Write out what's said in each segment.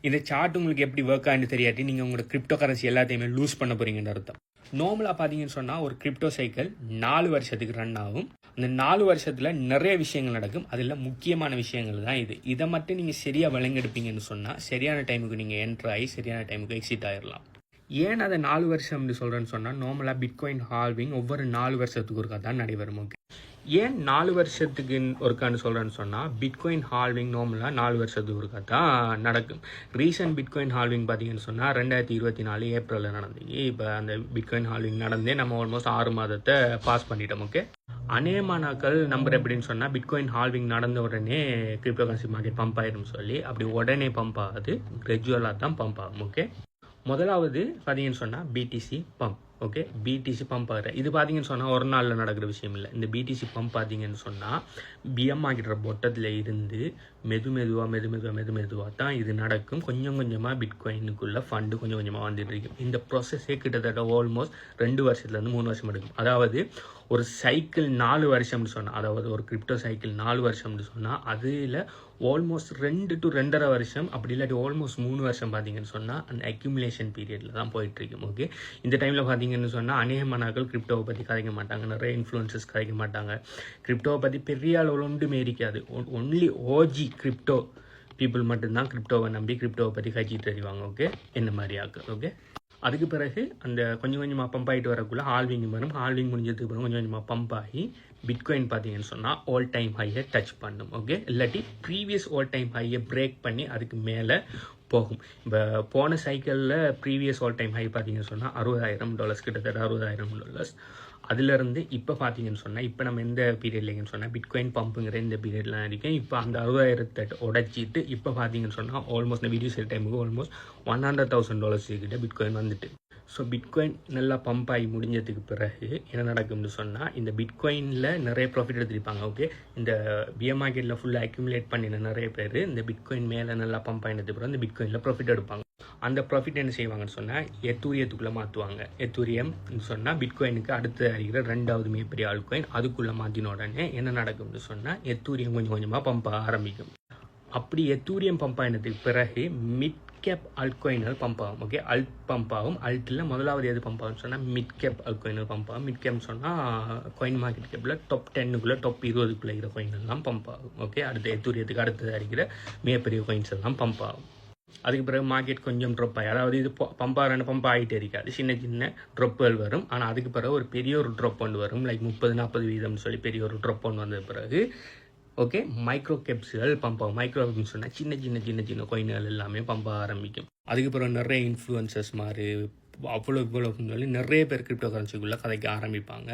இந்த சார்ட் உங்களுக்கு எப்படி ஒர்க் ஆகுன்னு தெரியாட்டி நீங்கள் உங்களோட கிரிப்டோ கரன்சி எல்லாத்தையுமே லூஸ் பண்ண போகிறீங்கன்னு அர்த்தம். நார்மலாக பார்த்தீங்கன்னு சொன்னால் ஒரு கிரிப்டோ சைக்கிள் 4 வருஷத்துக்கு ரன் ஆகும். அந்த 4 வருஷத்தில் நிறைய விஷயங்கள் நடக்கும். அதில் முக்கியமான விஷயங்கள் தான் இது. இதை மட்டும் நீங்கள் சரியாக விளங்கெடுப்பீங்கன்னு சொன்னால் சரியான டைமுக்கு நீங்கள் என்ட்ரு ஆகி சரியான டைமுக்கு எக்ஸிட் ஆகிடலாம். ஏன் அதை 4 வருஷம்னு சொல்கிறேன்னு சொன்னால் நார்மலாக பிட்காயின் ஹால்விங் ஒவ்வொரு 4 வருஷத்துக்கு ஒருக்கா தான் நடைபெறும். ஓகே, ஏன் 4 வருஷத்துக்கு ஒருக்கான்னு சொல்கிறேன்னு சொன்னால் பிட்காயின் ஹால்விங் நார்மலாக 4 வருஷத்துக்கு ஒருக்கா தான் நடக்கும். ரீசன்ட் பிட்காயின் ஹால்விங் பார்த்தீங்கன்னு சொன்னால் 2024 ஏப்ரலில் நடந்துச்சு. இப்போ அந்த பிட்காயின் ஹால்விங் நடந்தே நம்ம ஆல்மோஸ்ட் 6 மாதத்தை பாஸ் பண்ணிட்டோம். ஓகே, அநேகமானாக்கள் நம்பர் எப்படின்னு சொன்னால் பிட்காயின் ஹால்விங் நடந்த உடனே கிரிப்டோ கரன்சி மார்க்கெட் பம்ப் ஆயிடும் சொல்லி, அப்படி உடனே பம்ப் ஆகுது, கிராஜுவலாக தான் பம்ப் ஆகும். ஓகே, முதலாவது பார்த்தீங்கன்னு சொன்னால் BTC pump. Okay, BTC pump ஆகிற இது பார்த்தீங்கன்னு சொன்னால் ஒரு நாளில் நடக்கிற விஷயம் இல்லை. இந்த பிடிசி பம்ப் பார்த்தீங்கன்னு சொன்னால் பிஎம் ஆகிற பொட்டத்தில் இருந்து மெதுவாக தான் இது நடக்கும். கொஞ்சம் கொஞ்சமாக பிட்காயினுக்குள்ளே ஃபண்டு கொஞ்சம் கொஞ்சமாக வந்துட்டு இருக்கும். இந்த ப்ராசஸே கிட்டத்தட்ட ஆல்மோஸ்ட் 2 வருஷத்துலேருந்து 3 வருஷம் எடுக்கும். அதாவது ஒரு சைக்கிள் 4 வருஷம்னு சொன்னால், அதாவது ஒரு கிரிப்டோ சைக்கிள் 4 வருஷம்னு சொன்னால் அதில் ஆல்மோஸ்ட் 2 to 2.5 வருஷம், அப்படி இல்லாட்டி ஆல்மோஸ்ட் 3 வருஷம் பார்த்தீங்கன்னு சொன்னால் அந்த அக்யூமுலேஷன் பீரியடில் தான் போயிட்டுருக்கும். ஓகே, இந்த டைமில் பார்த்தீங்கன்னு சொன்னால் அநேகமானாக்கள் கிரிப்டோவை பற்றி கதைக்க மாட்டாங்க, நிறைய இன்ஃப்ளூயன்சஸ் கதைக்க மாட்டாங்க. கிரிப்டோவை பற்றி பெரிய அளவில் ஒன்றுமே இருக்காது. ஒன்லி ஓஜி கிரிப்டோ பீப்புள் மட்டும்தான் கிரிப்டோவை நம்பி கிரிப்டோவை பற்றி கழிச்சிட்டு தெரிவாங்க. ஓகே, என்ன மாதிரி ஆக்கு. ஓகே, அதுக்கு பிறகு அந்த கொஞ்சம் கொஞ்சமாக பம்ப் ஆகிட்டு வரக்குள்ள ஹால்விங் வரும். ஹால்விங் முடிஞ்சதுக்கு பிறகு கொஞ்சம் கொஞ்சமாக பம்ப் ஆகி பிட்காயின் பார்த்தீங்கன்னு சொன்னால் ஆல் டைம் ஹையை டச் பண்ணும். ஓகே, இல்லாட்டி ப்ரீவியஸ் ஆல் டைம் ஹையை பிரேக் பண்ணி அதுக்கு மேலே போகும். இப்போ போன சைக்கிளில் ப்ரீவியஸ் ஆல் டைம் ஹை பார்த்தீங்கன்னு சொன்னால் $60,000, கிட்டத்தட்ட $60,000. அதுலேருந்து இப்போ பார்த்தீங்கன்னு சொன்னால் இப்போ நம்ம எந்த பீரியட்லேங்கன்னு சொன்னால் பிட்காயின் பம்புங்கிற இந்த பீரியட்லாம் இருக்கேன். இப்போ அந்த 60,000 உடைச்சிட்டு இப்போ பார்த்தீங்கன்னு சொன்னால் ஆல்மோஸ்ட் இந்த வீடியோ செல் டைமுக்கு ஆல்மோஸ்ட் $100,000 கிட்ட பிட்காயின் வந்துட்டு. ஸோ பிட்காயின் நல்லா பம்ப் ஆகி முடிஞ்சதுக்கு பிறகு என்ன நடக்கும்னு சொன்னால் இந்த பிட்காயினில் நிறைய ப்ராஃபிட் எடுத்துருப்பாங்க. ஓகே, இந்த பிஎம் மார்க்கெட்டில் ஃபுல்லாக அக்யூமுலேட் பண்ணின நிறைய பேர் இந்த பிட்காயின் மேலே நல்லா பம்ப் ஆகினதுக்கு பிறகு இந்த பிட்காயினில் ப்ராஃபிட் எடுப்பாங்க. அந்த ப்ராஃபிட் என்ன செய்வாங்கன்னு சொன்னால் எத்தூரியத்துக்குள்ளே மாற்றுவாங்க. எத்தூரியம்னு சொன்னால் பிட்காயினுக்கு அடுத்து அறிகிற 2வது மிகப்பெரிய ஆல்காயின். அதுக்குள்ளே மாற்றின உடனே என்ன நடக்கும்னு சொன்னால் எத்தூரியம் கொஞ்சம் கொஞ்சமாக பம்ப் ஆரம்பிக்கும். அப்படி எத்தூரியம் பம்ப் ஆகினதுக்கு பிறகு மிட் கேப் அல்காயினல் பம்ப் ஆகும். ஓகே, அல்ட் பம்ப் ஆகும். அல்ட்டில் முதலாவது எது பம்ப் ஆகும்னு சொன்னால் மிட் கேப் அல்காயினல் பம்ப் ஆகும். மிட் கேப்னு சொன்னால் காயின் மார்க்கெட் கேப்பில் டாப் 10க்குள்ளே டாப் 20க்குள்ளே இருக்கிற காயின் எல்லாம் பம்ப் ஆகும். ஓகே, அடுத்த எத்தூரியத்துக்கு அடுத்தது இருக்கிற மிகப்பெரிய காயின்ஸ் எல்லாம் பம்ப் ஆகும். அதுக்கு பிறகு மார்க்கெட் கொஞ்சம் ட்ராப் ஆகி, அதாவது இது பம்ப் ஆகிட்டே இருக்காது, சின்ன சின்ன ட்ராப்புகள் வரும். ஆனால் அதுக்கு பிறகு ஒரு பெரிய ஒரு ட்ராப் ஒன்று வரும், லைக் 30-40% சொல்லி பெரிய ஒரு ட்ராப் ஒன்று வந்த பிறகு ஓகே மைக்ரோ கேப்ஸுகள் பம்ப் ஆகும். மைக்ரோ கேப்ஸ்னு சொன்னால் சின்ன காயின்கள் எல்லாமே பம்ப் ஆரம்பிக்கும். அதுக்கப்புறம் நிறைய இன்ஃப்ளூயன்சஸ் மாதிரி அவ்வளோ சொல்லி நிறைய பேர் கிரிப்டோ கரன்சிக்குள்ளே கதைக்க ஆரம்பிப்பாங்க.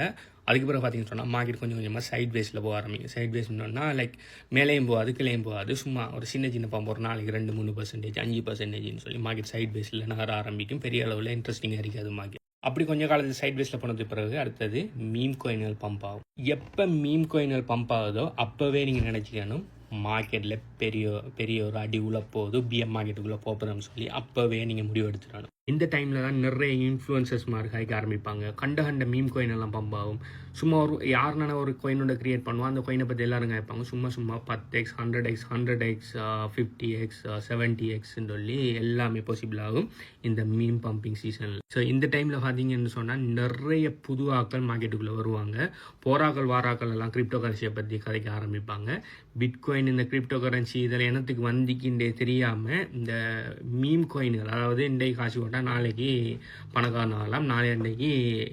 அதுக்கப்புறம் பார்த்தீங்கன்னு சொன்னால் மார்க்கெட் கொஞ்சம் கொஞ்சமாக சைட் பேஸில் போக ஆரம்பிக்கும். சைட் பேஸ்னா லைக் மேலேயும் போகாது கீழேயும் போகாது, சும்மா ஒரு சின்ன பம்ப், ஒரு நாளைக்கு 2-3%, 5%ன்னு சொல்லி மார்க்கெட் சைட் பேஸில் நகர ஆரம்பிக்கும். பெரிய அளவில் இன்ட்ரெஸ்டிங்காக இருக்காது மார்க்கெட். அப்படி கொஞ்சம் காலத்தில் சைட் பேஸில் போனது பிறகு அடுத்தது மீம் காயின்கள் பம்ப் ஆகும். எப்போ மீம் காயின்கள் பம்ப் ஆகுதோ அப்போவே நீங்கள் நினச்சிக்கணும் மார்க்கெட்டில் பெரிய ஒரு அடி உள்ள போகுது, பிஎம் மார்க்கெட்டுக்குள்ளே போகிறோம்னு சொல்லி அப்போவே நீங்கள் முடிவு எடுத்துடணும். இந்த டைமில் தான் நிறைய இன்ஃப்ளூயன்சஸ் மாதிரி ஹைக்க ஆரம்பிப்பாங்க. கண்ட மீம் காயின் எல்லாம் பம்ப் ஆகும். சும்மா ஒரு யாருனால ஒரு காயினோட கிரியேட் பண்ணுவோம், அந்த காயினை பற்றி எல்லாரும் கேட்பாங்க. சும்மா 10x 100x 50x 70xன்னு சொல்லி எல்லாமே பாசிபிள் ஆகும் இந்த மீம் பம்பிங் சீசனில். ஸோ இந்த டைமில் பார்த்தீங்கன்னு சொன்னால் நிறைய புது ஆக்கள் மார்க்கெட்டுக்குள்ளே வருவாங்க. போராக்கள் வாராக்கள் எல்லாம் கிரிப்டோ கரன்சியை பற்றி கதைக்க ஆரம்பிப்பாங்க. பிட்காயின் இந்த கிரிப்டோ கரன்சி இதில் என்னத்துக்கு வந்திக்கின்றே தெரியாமல் இந்த மீம் காயின்கள், அதாவது இன்றைக்கு காசு போட்டால் நாளைக்கு பணக்காரன் ஆகலாம், நாளை அன்றைக்கு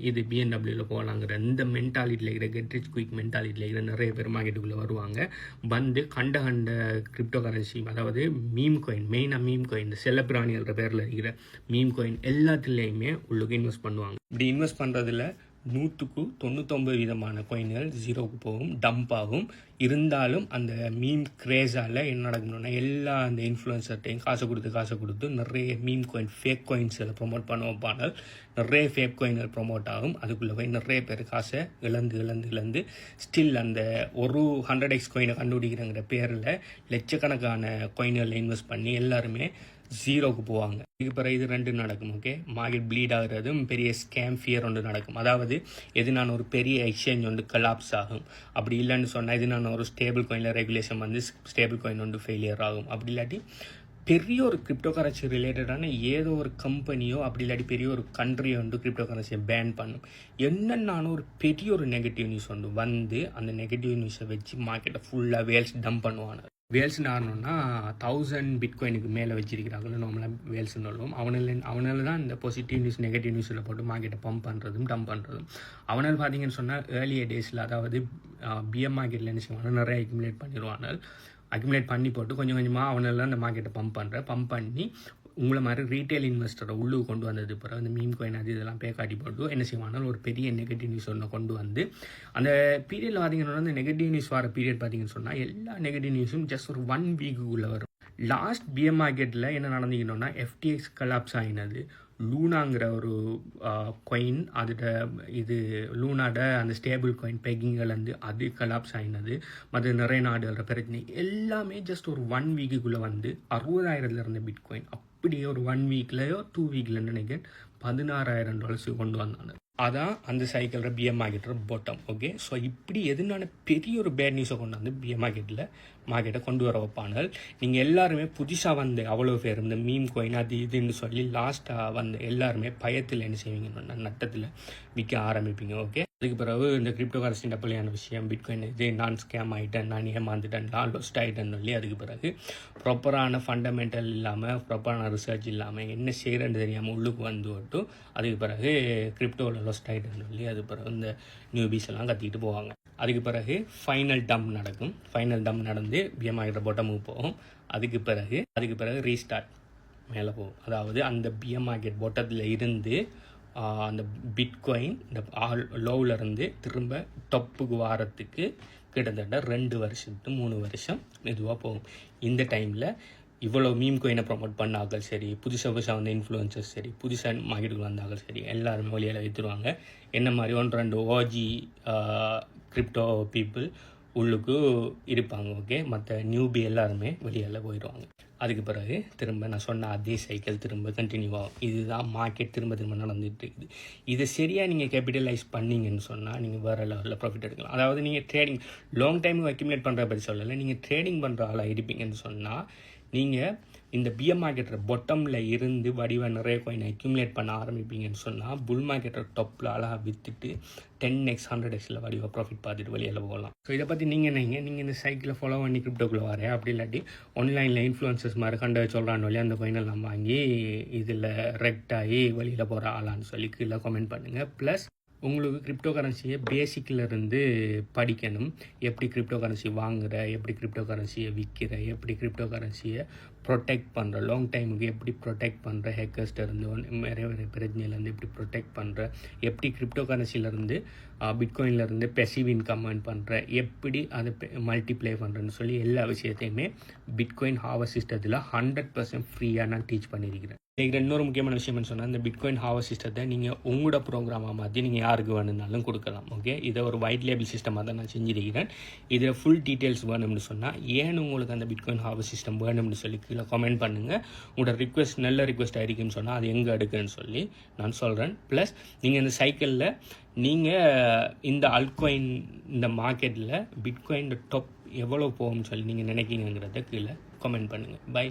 இது பிஎன்டபிள்யூவில் போகலாங்கிற இந்த மென்டாலிட்டியில் இருக்கிற கெட் ரிச் குயிக் மென்டாலிட்டியில் இருக்கிற நிறைய பேர் மார்க்கெட்டுக்குள்ளே வருவாங்க. வந்து கண்ட கிரிப்டோ கரன்சி, அதாவது மீம் காயின், மெயினாக மீம் காயின், இந்த செல்லப்பிராணின்ற பேரில் இருக்கிற மீம் காயின் எல்லாத்துலேயுமே உள்ளுக்கு இன்வெஸ்ட் பண்ணுவாங்க. இப்படி இன்வெஸ்ட் பண்ணுறதுல 100-99% காயின்கள் ஜீரோவுக்கு போகும், டம்ப் ஆகும். இருந்தாலும் அந்த மீம் கிரேஸால் என்ன நடக்கணும்னா எல்லா அந்த இன்ஃப்ளூயன்சர்ட்டையும் காசை கொடுத்து நிறைய மீம் காயின் ஃபேக் காயின்ஸில் ப்ரொமோட் பண்ண வைப்பாங்க. நிறைய ஃபேக் காயின்கள் ப்ரொமோட் ஆகும். அதுக்குள்ளே போய் நிறைய பேர் காசை இழந்து ஸ்டில் அந்த ஒரு 100x காயினை கண்டுபிடிக்கிறங்கிற பேரில் லட்சக்கணக்கான காயின்களில் இன்வெஸ்ட் பண்ணி எல்லாருமே ஜீரோவுக்கு போவாங்க. இதுக்கு பிறகு இது 2 நடக்கும். ஓகே, மார்க்கெட் ப்ளீட் ஆகுறதும் பெரிய ஸ்கேம் ஃபியர் ஒன்று நடக்கும். அதாவது எதுனான ஒரு பெரிய எக்ஸ்சேஞ்ச் ஒன்று கலாப்ஸ் ஆகும். அப்படி இல்லைன்னு சொன்னால் எதுனான ஒரு ஸ்டேபிள் காயினில் ரெகுலேஷன் வந்து ஸ்டேபிள் காயின் ஒன்று ஃபெயிலியர் ஆகும். அப்படி இல்லாட்டி பெரிய ஒரு கிரிப்டோ கரன்சி ரிலேட்டடான ஏதோ ஒரு கம்பெனியோ அப்படி இல்லாட்டி பெரிய ஒரு கண்ட்ரியோ வந்து கிரிப்டோ கரன்சியை பேன் பண்ணும். என்னென்னாலும் ஒரு பெரிய ஒரு நெகட்டிவ் நியூஸ் வந்து அந்த நெகட்டிவ் நியூஸை வச்சு மார்க்கெட்டை ஃபுல்லாக வேல்ஸ் டம்ப் பண்ணுவாங்க. வேல்ஸ் ஆடணும்னா 1000 பிட்காயினுக்கு மேலே வச்சிருக்கிறாங்களோ நார்மலாக வேல்ஸ்ன்னு சொல்லுவோம். அவனால தான் இந்த பாசிட்டிவ் நியூஸ் நெகட்டிவ் நியூஸில் போட்டு மார்க்கெட்டை பம்ப் பண்ணுறதும் டம்ப் பண்ணுறதும். அவனால் பார்த்தீங்கன்னு சொன்னால் ஏர்லியர் டேஸில் அதாவது பிஎம் மார்க்கெட்டில் என்ன செய்வாங்க, நிறைய அக்யூமுலேட் பண்ணி போட்டு கொஞ்சம் கொஞ்சமாக அவனெல்லாம் அந்த மார்க்கெட்டை பம்ப் பண்ணி உங்களை மாதிரி ரீட்டைல் இன்வெஸ்டரை உள்ளுக்கு கொண்டு வந்தது பிறகு அந்த மீம் காயின் அது இதெல்லாம் காட்டி போட்டு என்ன செய்வாங்கன்னா ஒரு பெரிய நெகட்டிவ் நியூஸ் ஒன்று கொண்டு வந்து அந்த பீரியடில் பார்த்தீங்கன்னா அந்த நெகட்டிவ் நியூஸ் வர பீரியட் பார்த்தீங்கன்னு சொன்னால் எல்லா நெகட்டிவ் நியூஸும் ஜஸ்ட் ஒரு 1 வீக்குள்ளே வரும். லாஸ்ட் பிஎம் மார்க்கெட்டில் என்ன நடந்துக்கணும்னா FTX கலாப்ஸ் ஆகினது. லூனாங்கிற ஒரு காயின் அதோட இது லூனாட அந்த ஸ்டேபிள் காயின் பெக்கிங்கலேருந்து அது கலாப்ஸ் ஆகினது. மற்ற நிறைய நாடுகளோட பிரச்சனை எல்லாமே ஜஸ்ட் ஒரு 1 வீக்குள்ளே வந்து 60,000 இருந்த பிட்காயின் அப்படியே ஒரு 1 வீக்லையோ 2 வீக்கில் நினைக்கிறேன் $16,000 கொண்டு வந்தாங்க. அதான் அந்த சைக்கிளோட பிஎம் மார்க்கெட்டோட பாட்டம். ஓகே, ஸோ இப்படி எதுனால பெரிய ஒரு பேட் நியூஸை கொண்டு வந்து பிஎம் மார்க்கெட்டை கொண்டு வர வைப்பானால் நீங்கள் எல்லாருமே புதுசாக வந்து அவ்வளோ பேர் இந்த மீம் காயின் அது இதுன்னு சொல்லி லாஸ்ட்டாக வந்து எல்லாருமே பயத்தில் என்ன செய்வீங்கன்னா நட்டத்தில் விற்க ஆரம்பிப்பீங்க. ஓகே, அதுக்கு பிறகு இந்த கிரிப்டோ கரன்சி டப்பலியான விஷயம் பிட்காயின் இது நான் ஸ்கேம் ஆகிட்டேன், நான் ஏமாந்துட்டேன், நான் லொஸ்ட் ஆகிட்டேன்னு சொல்லி அதுக்கு பிறகு ப்ராப்பரான ஃபண்டமெண்டல் இல்லாமல் ப்ராப்பரான ரிசர்ச் இல்லாமல் என்ன செய்கிறேன்னு தெரியாமல் உள்ளுக்கு வந்து விட்டும் அதுக்கு பிறகு கிரிப்டோவில் லொஸ்ட் ஆகிட்டேன்னு சொல்லி அது பிறகு இந்த நியூபீஸ் எல்லாம் கத்திக்கிட்டு போவாங்க. அதுக்கு பிறகு ஃபைனல் டம்ப் நடக்கும். ஃபைனல் டம்ப் நடந்து பிஎம் ஆகிற பாட்டமுக்கு போகும். அதுக்கு பிறகு ரீஸ்டார்ட் மேலே போகும். அதாவது அந்த பிஎம் மார்க்கெட் பாட்டத்தில் இருந்து அந்த பிட்காயின் இந்த லோவில் இருந்து திரும்ப டொப்புக்கு வாரத்துக்கு கிட்டத்தட்ட 2 வருஷத்துக்கு 3 வருஷம் மெதுவாக போகும். இந்த டைமில் இவ்வளோ மீம் கோயினை ப்ரொமோட் பண்ண ஆக்கள் சரி, புதுசாக வந்து இன்ஃப்ளூயன்சர்ஸ் சரி, புதுசாக மார்க்கெட்டுக்கு வந்த ஆக்கள் சரி, எல்லாருமே வழியில் வைத்துருவாங்க. என்ன மாதிரி 1-2 ஓஜி கிரிப்டோ பீப்புள் உள்ளுக்கு இருப்பாங்க. ஓகே, மற்ற நியூபி எல்லாருமே வெளியில் போயிடுவாங்க. அதுக்கு பிறகு திரும்ப நான் சொன்ன அதே சைக்கிள் திரும்ப கண்டினியூ ஆகும். இதுதான் மார்க்கெட் திரும்ப நடந்துகிட்டு இருக்குது. இதை சரியாக நீங்கள் கேபிட்டலைஸ் பண்ணிங்கன்னு சொன்னால் நீங்கள் வேறு லெவலில் ப்ராஃபிட் எடுக்கலாம். அதாவது நீங்கள் ட்ரேடிங் லாங் டைமுக்கு அக்யூமுலேட் பண்ணுற பற்றி சொல்லலை, நீங்கள் ட்ரேடிங் பண்ணுற ஆளாக இருப்பீங்கன்னு சொன்னால் நீங்கள் இந்த பிஎம் மார்க்கெட்டோட பொட்டமில் இருந்து வடிவாக நிறைய காயின் அக்யூமுலேட் பண்ண ஆரம்பிப்பீங்கன்னு சொன்னால் புல் மார்க்கெட்டோட டொப்பில் அழகாக விற்றுட்டு 10x 100xல வடிவாக ப்ராஃபிட் பார்த்துட்டு வெளியில் போகலாம். ஸோ இதை பற்றி நீங்கள் இந்த சைக்கிளை ஃபாலோ பண்ணி கிரிப்டோக்குள்ளே வரேன் அப்படி இல்லாட்டி ஆன்லைனில் இன்ஃப்ளூயன்சஸ் மாதிரி கண்ட சொல்கிறான்னு சொல்லி அந்த காயினெல்லாம் வாங்கி இதில் ரெக்ட் ஆகி வெளியில் போகிற ஆளான்னு சொல்லி கீழே கமெண்ட் பண்ணுங்கள். ப்ளஸ் உங்களுக்கு கிரிப்டோ கரன்சியை பேசிக்கிலேருந்து படிக்கணும். எப்படி கிரிப்டோ கரன்சி வாங்குகிற, எப்படி கிரிப்டோ கரன்சியை விற்கிற, எப்படி கிரிப்டோ கரன்சியை ப்ரொடெக்ட் பண்ணுற, லாங் டைமுக்கு எப்படி ப்ரொடெக்ட் பண்ணுற, ஹேக்கர்ஸ்டேருந்து நிறைய பிரச்சனையிலேருந்து எப்படி ப்ரொடெக்ட் பண்ணுற, எப்படி கிரிப்டோ கரன்சிலேருந்து பிட்காயின்லேருந்து பெசிவ் இன்கம் ஏர்ன் பண்ணுற, எப்படி அதை மல்டிப்ளை பண்ணுறேன்னு சொல்லி எல்லா விஷயத்தையுமே பிட்காயின் ஹார்வெஸ்ட் சிஸ்டத்தில் 100% ஃப்ரீயாக நான் டீச் பண்ணியிருக்கிறேன். இதுக்கு இன்னொரு முக்கியமான விஷயம்னு சொன்னால் இந்த பிட்காயின் ஹார்வெஸ்ட் சிஸ்டத்தை நீங்கள் உங்களோட ப்ரோக்ராமாக மாற்றி நீங்கள் யாருக்கு வேணும்னாலும் கொடுக்கலாம். ஓகே, இதை ஒரு ஒயிட் லேபிள் சிஸ்டமாக தான் நான் செஞ்சிருக்கிறேன். இதில் ஃபுல் டீட்டெயில்ஸ் வேணும்னு சொன்னால் ஏன் உங்களுக்கு அந்த பிட்காயின் ஹார்வெஸ்ட் சிஸ்டம் வேணும்னு சொல்லி கீழே கமெண்ட் பண்ணுங்கள். உங்களோட ரிக்வெஸ்ட் நல்ல ரிக்வெஸ்ட் ஆகிருக்குன்னு சொன்னால் அது எங்கே எடுக்குன்னு சொல்லி நான் சொல்கிறேன். ப்ளஸ் நீங்கள் இந்த சைக்கிளில் நீங்கள் இந்த அல்ட்காயின் இந்த மார்க்கெட்டில் பிட்காயின் டாப் எவ்வளோ போகும்னு சொல்லி நீங்கள் நினைக்கிங்கிறத கீழே கமெண்ட் பண்ணுங்கள். பை.